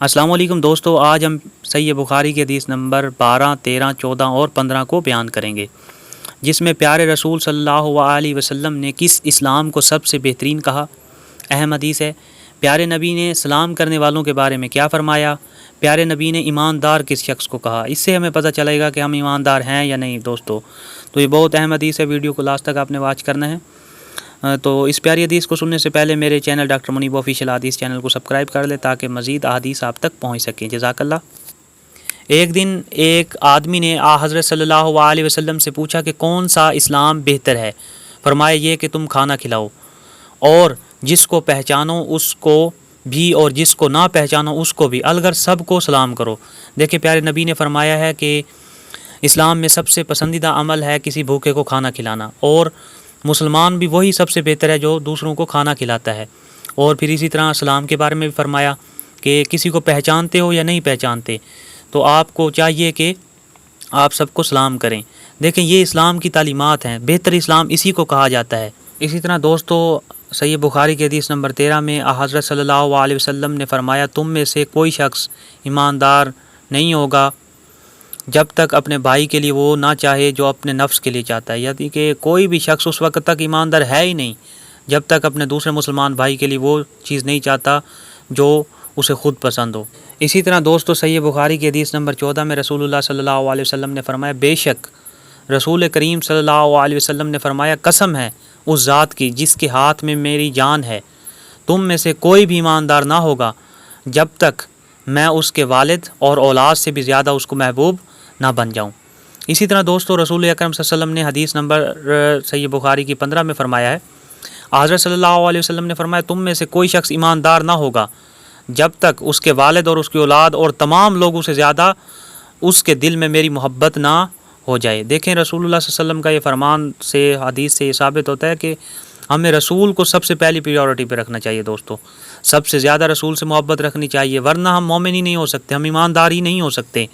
السلام علیکم دوستو، آج ہم صحیح بخاری کی حدیث نمبر 12، 13، 14 اور 15 کو بیان کریں گے، جس میں پیارے رسول صلی اللہ علیہ وسلم نے کس اسلام کو سب سے بہترین کہا۔ اہم حدیث ہے۔ پیارے نبی نے سلام کرنے والوں کے بارے میں کیا فرمایا؟ پیارے نبی نے ایماندار کس شخص کو کہا؟ اس سے ہمیں پتہ چلے گا کہ ہم ایماندار ہیں یا نہیں دوستو۔ تو یہ بہت اہم حدیث ہے، ویڈیو کو لاسٹ تک آپ نے واچ کرنا ہے۔ تو اس پیاری حدیث کو سننے سے پہلے میرے چینل ڈاکٹر منیب آفیشیل حدیث چینل کو سبسکرائب کر لیں تاکہ مزید احادیث آپ تک پہنچ سکیں۔ جزاک اللہ۔ ایک دن ایک آدمی نے حضرت صلی اللہ علیہ وسلم سے پوچھا کہ کون سا اسلام بہتر ہے؟ فرمایا یہ کہ تم کھانا کھلاؤ اور جس کو پہچانو اس کو بھی اور جس کو نہ پہچانو اس کو بھی، الگر سب کو سلام کرو۔ دیکھیں پیارے نبی نے فرمایا ہے کہ اسلام میں سب سے پسندیدہ عمل ہے کسی بھوکے کو کھانا کھلانا، اور مسلمان بھی وہی سب سے بہتر ہے جو دوسروں کو کھانا کھلاتا ہے۔ اور پھر اسی طرح سلام کے بارے میں بھی فرمایا کہ کسی کو پہچانتے ہو یا نہیں پہچانتے تو آپ کو چاہیے کہ آپ سب کو سلام کریں۔ دیکھیں یہ اسلام کی تعلیمات ہیں، بہتر اسلام اسی کو کہا جاتا ہے۔ اسی طرح دوستو صحیح بخاری کی حدیث نمبر 13 میں حضرت صلی اللہ علیہ وسلم نے فرمایا تم میں سے کوئی شخص ایماندار نہیں ہوگا جب تک اپنے بھائی کے لیے وہ نہ چاہے جو اپنے نفس کے لیے چاہتا ہے، یعنی کہ کوئی بھی شخص اس وقت تک ایماندار ہے ہی نہیں جب تک اپنے دوسرے مسلمان بھائی کے لیے وہ چیز نہیں چاہتا جو اسے خود پسند ہو۔ اسی طرح دوستو صحیح بخاری کی حدیث نمبر 14 میں رسول اللہ صلی اللہ علیہ وسلم نے فرمایا بے شک رسول کریم صلی اللہ علیہ وسلم نے فرمایا قسم ہے اس ذات کی جس کے ہاتھ میں میری جان ہے، تم میں سے کوئی بھی ایماندار نہ ہوگا جب تک میں اس کے والد اور اولاد سے بھی زیادہ اس کو محبوب نہ بن جاؤں۔ اسی طرح دوستو رسول اکرم صلی اللہ علیہ وسلم نے حدیث نمبر صحیح بخاری کی 15 میں فرمایا ہے، حضرت صلی اللہ علیہ وسلم نے فرمایا تم میں سے کوئی شخص ایماندار نہ ہوگا جب تک اس کے والد اور اس کی اولاد اور تمام لوگوں سے زیادہ اس کے دل میں میری محبت نہ ہو جائے۔ دیکھیں رسول اللہ صلی اللہ علیہ وسلم کا یہ فرمان سے حدیث سے یہ ثابت ہوتا ہے کہ ہمیں رسول کو سب سے پہلی پریورٹی پہ رکھنا چاہیے دوستو، سب سے زیادہ رسول سے محبت رکھنی چاہیے، ورنہ ہم مومن ہی نہیں ہو سکتے، ہم ایماندار ہی نہیں ہو سکتے۔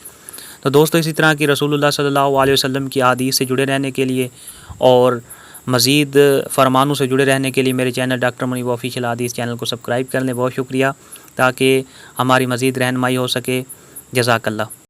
تو دوستو اسی طرح کی رسول اللہ صلی اللہ علیہ وسلم کی احادیث سے جڑے رہنے کے لیے اور مزید فرمانوں سے جڑے رہنے کے لیے میرے چینل ڈاکٹر منیب آفیشیل حدیث چینل کو سبسکرائب کر لیں۔ بہت شکریہ، تاکہ ہماری مزید رہنمائی ہو سکے۔ جزاک اللہ۔